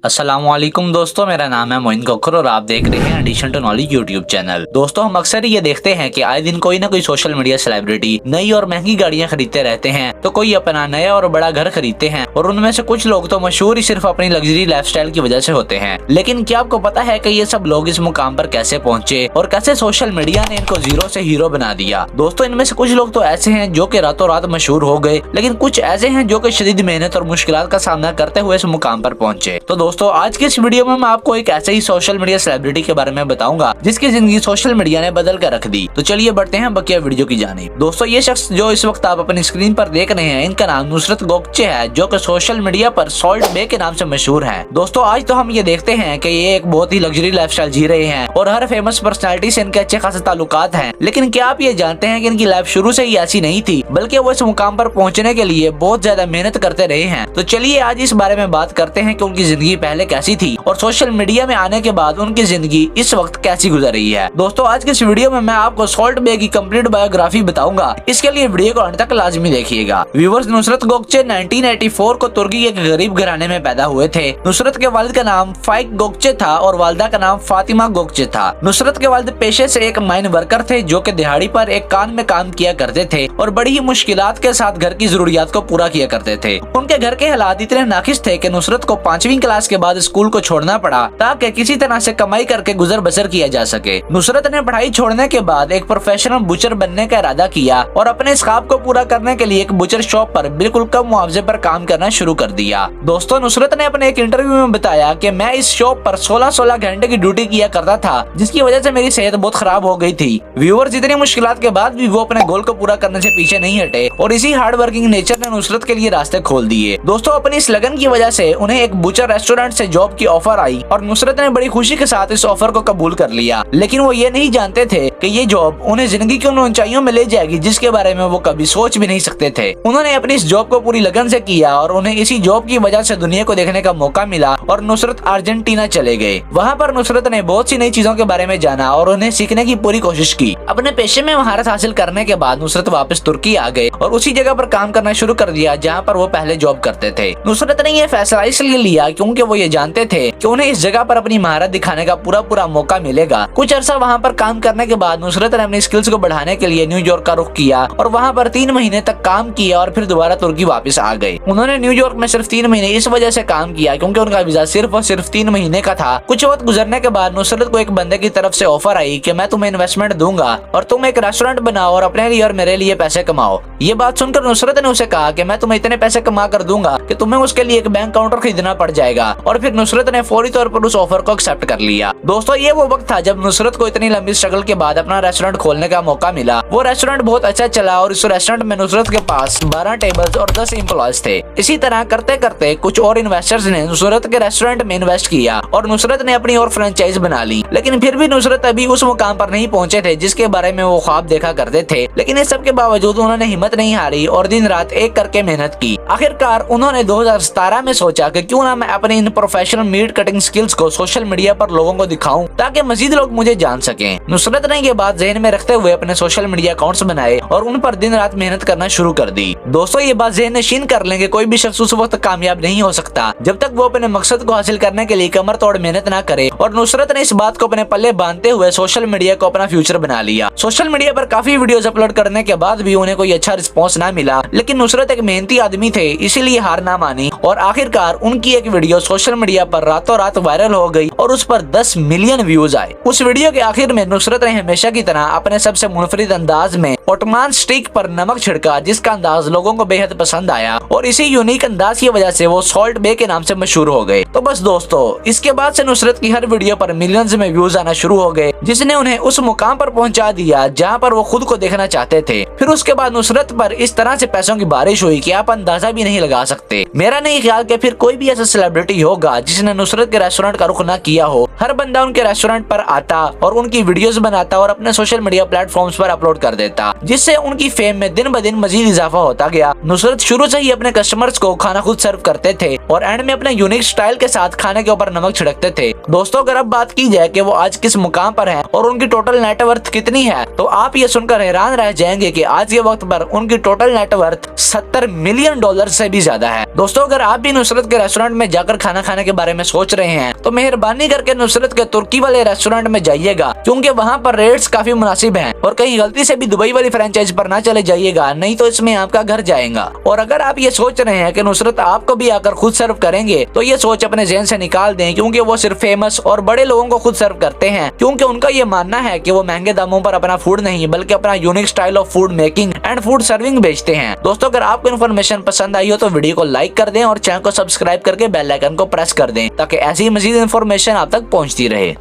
अस्सलामुअलैकुम दोस्तों, मेरा नाम है मोइन कोकर और आप देख रहे हैं addition to knowledge YouTube channel. दोस्तों, हम अक्सर ये देखते हैं कि आए दिन कोई ना कोई सोशल मीडिया सेलिब्रिटी नई और महंगी गाड़ियां खरीदते रहते हैं, तो कोई अपना नया और बड़ा घर खरीदते हैं और उनमें से कुछ लोग तो मशहूर ही सिर्फ अपनी लग्जरी लाइफस्टाइल की वजह से होते हैं। लेकिन क्या आपको पता है कि ये सब लोग इस मुकाम पर कैसे पहुंचे और कैसे सोशल मीडिया ने इनको जीरो से हीरो बना दिया। दोस्तों, इनमें से कुछ लोग तो ऐसे हैं जो कि रातों रात मशहूर हो गए, लेकिन कुछ ऐसे हैं जो कि शदीद मेहनत और मुश्किलात का सामना करते हुए इस मुकाम पर पहुंचे। तो दोस्तों, आज की इस वीडियो में मैं आपको एक ऐसे ही सोशल मीडिया सेलिब्रिटी के बारे में बताऊंगा जिसकी जिंदगी सोशल मीडिया ने बदल कर रख दी। तो चलिए बढ़ते हैं बकिया वीडियो की जानिब। दोस्तों, ये शख्स जो इस वक्त आप अपनी स्क्रीन पर देख रहे हैं, इनका नाम नुसरत गोकचे है, जो कि सोशल मीडिया पर सॉल्ट बे के नाम से मशहूर है। दोस्तों, आज तो हम ये देखते हैं कि ये एक बहुत ही लग्जरी लाइफस्टाइल जी रहे हैं और हर फेमस पर्सनैलिटी से इनके अच्छे खासे ताल्लुकात हैं। लेकिन क्या आप ये जानते हैं कि इनकी लाइफ शुरू से ही ऐसी नहीं थी, बल्कि वो इस मुकाम पर पहुंचने के लिए बहुत ज्यादा मेहनत करते रहे हैं। तो चलिए आज इस बारे में बात करते हैं कि उनकी जिंदगी पहले कैसी थी और सोशल मीडिया में आने के बाद उनकी जिंदगी इस वक्त कैसी गुजर रही है। दोस्तों, आज के इस वीडियो में मैं आपको सॉल्ट बे की कंप्लीट बायोग्राफी बताऊंगा। इसके लिए वीडियो को अंत तक लाजमी देखिएगा। व्यूअर्स, नुसरत गोकचे 1984 को तुर्की के एक गरीब घराने में पैदा हुए थे। नुसरत के वालिद का नाम फाइक गोकचे था और वालिदा का नाम फातिमा गोकचे था। नुसरत के वालिद पेशे से एक माइन वर्कर थे जो कि दिहाड़ी पर एक कान में काम किया करते थे और बड़ी ही मुश्किलात के साथ घर की जरूरियात को पूरा किया करते थे। उनके घर के हालात इतने नाकिस थे कि नुसरत को 5वीं क्लास के बाद स्कूल को छोड़ना पड़ा ताकि किसी तरह से कमाई करके गुजर बसर किया जा सके। नुसरत ने पढ़ाई छोड़ने के बाद एक प्रोफेशनल बुचर बनने का इरादा किया और अपने इस ख्वाब को पूरा करने के लिए एक बुचर शॉप पर बिल्कुल कम मुआवजे पर काम करना शुरू कर दिया। दोस्तों, नुसरत ने अपने एक इंटरव्यू में बताया कि मैं इस शॉप पर 16-16 घंटे की ड्यूटी किया करता था, जिसकी वजह से मेरी सेहत बहुत खराब हो गई थी। व्यूअर्स, इतनी मुश्किलात के बाद भी वो अपने गोल को पूरा करने से पीछे नहीं हटे और इसी हार्ड वर्किंग नेचर ने नुसरत के लिए रास्ते खोल दिए। दोस्तों, अपनी इस लगन की वजह से उन्हें एक बुचर रेस्टोरेंट से जॉब की ऑफर आई और नुसरत ने बड़ी खुशी के साथ इस ऑफर को कबूल कर लिया। लेकिन वो ये नहीं जानते थे कि ये जॉब उन्हें जिंदगी की उन ऊंचाइयों में ले जाएगी जिसके बारे में वो कभी सोच भी नहीं सकते थे। उन्होंने अपनी इस जॉब को पूरी लगन से किया और उन्हें इसी जॉब की वजह से दुनिया को देखने का मौका मिला और नुसरत अर्जेंटीना चले गए। वहाँ पर नुसरत ने बहुत सी नई चीजों के बारे में जाना और उन्हें सीखने की पूरी कोशिश की। अपने पेशे में महारत हासिल करने के बाद नुसरत वापस तुर्की आ गए और उसी जगह पर काम करना शुरू कर दिया जहाँ पर वो पहले जॉब करते थे। नुसरत ने यह फैसला इसलिए लिया क्योंकि वो ये जानते थे कि उन्हें इस जगह पर अपनी महारत दिखाने का पूरा मौका मिलेगा। कुछ अरसा वहाँ पर काम करने के बाद नुसरत ने अपनी स्किल्स को बढ़ाने के लिए न्यूयॉर्क का रुख किया और वहाँ पर 3 महीने तक काम किया और फिर दोबारा तुर्की वापस आ गए। उन्होंने न्यूयॉर्क में सिर्फ 3 महीने इस वजह से काम किया क्योंकि उनका वीजा सिर्फ और सिर्फ 3 महीने का था। कुछ वक्त गुजरने के बाद नुसरत को एक बंदे की तरफ से ऑफर आई कि मैं तुम्हें इन्वेस्टमेंट दूंगा और तुम एक रेस्टोरेंट बनाओ और अपने लिए और मेरे लिए पैसे कमाओ। ये बात सुनकर नुसरत ने उसे कहा कि मैं तुम्हें इतने पैसे कमा कर दूंगा कि तुम्हें उसके लिए एक बैंक काउंटर खरीदना पड़ जाएगा और फिर नुसरत ने फौरी तौर पर उस ऑफर को एक्सेप्ट कर लिया। दोस्तों, ये वो वक्त था जब नुसरत को इतनी लंबी स्ट्रगल के बाद अपना रेस्टोरेंट खोलने का मौका मिला। वो रेस्टोरेंट बहुत अच्छा चला और इस रेस्टोरेंट में नुसरत के पास 12 टेबल्स और 10 एम्प्लॉयज थे। इसी तरह करते करते कुछ और इन्वेस्टर्स ने नुसरत के रेस्टोरेंट में इन्वेस्ट किया और नुसरत ने अपनी और फ्रेंचाइज बना ली। लेकिन फिर भी नुसरत अभी उस मुकाम पर नहीं पहुंचे थे जिसके बारे में वो ख्वाब देखा करते थे। लेकिन इस सब के बावजूद उन्होंने हिम्मत नहीं हारी और दिन रात एक करके मेहनत की। आखिरकार उन्होंने 2017 में सोचा कि क्यों ना मैं अपने इन प्रोफेशनल मीट कटिंग स्किल्स को सोशल मीडिया पर लोगों को दिखाऊं ताकि मजीद लोग मुझे जान सकें। नुसरत ने ये बात ज़हन में रखते हुए अपने सोशल मीडिया अकाउंट्स बनाए और उन पर दिन रात मेहनत करना शुरू कर दी। दोस्तों, ये बात ज़हन नशीन कर लेंगे, कोई भी शख्स उस वक्त कामयाब नहीं हो सकता जब तक वो अपने मकसद को हासिल करने के लिए कमर तोड़ मेहनत ना करे। और नुसरत ने इस बात को अपने पल्ले बांधते हुए सोशल मीडिया को अपना फ्यूचर बना लिया। सोशल मीडिया पर काफी वीडियोस अपलोड करने के बाद भी उन्हें कोई अच्छा रिस्पॉन्स ना मिला, लेकिन नुसरत एक मेहनती आदमी थे, इसीलिए हार ना मानी और आखिरकार उनकी एक वीडियो सोशल मीडिया पर रातों रात वायरल हो गई और उस पर 10 मिलियन व्यूज आए। उस वीडियो के आखिर में नुसरत ने हमेशा की तरह अपने सबसे मुनफरिद अंदाज में ओटमान स्टिक पर नमक छिड़का, जिसका अंदाज लोगों को बेहद पसंद आया और इसी यूनिक अंदाज की वजह से वो सॉल्ट बे के नाम से मशहूर हो गए। तो बस दोस्तों, इसके बाद से नुसरत की हर वीडियो पर मिलियंस में व्यूज आना शुरू हो गए, जिसने उन्हें उस मुकाम पर पहुंचा दिया जहां पर वो खुद को देखना चाहते थे। फिर उसके बाद नुसरत पर इस तरह से पैसों की बारिश हुई कि आप अंदाजा भी नहीं लगा सकते। मेरा नहीं ख्याल कि फिर कोई भी ऐसा सेलिब्रिटी होगा जिसने नुसरत के रेस्टोरेंट का रुख ना किया हो। हर बंदा उनके रेस्टोरेंट पर आता और उनकी वीडियोस बनाता और अपने सोशल मीडिया प्लेटफॉर्म्स पर अपलोड कर देता, जिससे उनकी फेम में दिन ब दिन मजीद इजाफा होता गया। नुसरत शुरू से ही अपने कस्टमर्स को खाना खुद सर्व करते थे और एंड में अपने यूनिक स्टाइल स्टाइल के साथ खाने के ऊपर नमक छिड़कते थे। दोस्तों अगर अब बात की जाए कि वो आज किस मुकाम पर हैं और उनकी टोटल नेटवर्थ कितनी है, तो आप ये सुनकर हैरान रह जाएंगे कि आज के वक्त पर उनकी टोटल नेटवर्थ $70 मिलियन से भी ज्यादा है। दोस्तों अगर आप भी नुसरत के रेस्टोरेंट में जाकर खाना खाने के बारे में सोच रहे हैं तो मेहरबानी करके नुसरत के तुर्की वाले रेस्टोरेंट में जाइएगा, क्योंकि वहाँ पर रेट्स काफी मुनासिब हैं। और कहीं गलती से भी दुबई वाली फ्रेंचाइज पर ना चले जाइएगा, नहीं तो इसमें आपका घर जाएगा। और अगर आप ये सोच रहे हैं कि नुसरत आपको भी आकर खुद सर्व करेंगे, तो ये सोच अपने ज़हन से निकाल दें, क्योंकि वो सिर्फ फेमस और बड़े लोगों को खुद सर्व करते हैं, क्योंकि उनका ये मानना है कि वो महंगे दामों पर अपना फूड नहीं बल्कि अपना unique style of food making and food serving बेचते हैं। दोस्तों अगर आपको इन्फॉर्मेशन पसंद आई हो तो वीडियो को लाइक कर दें और चैनल को सब्सक्राइब करके बेल आइकन को प्रेस कर दें, ताकि ऐसी मजीद इन्फॉर्मेशन आप तक पहुंचती रहे।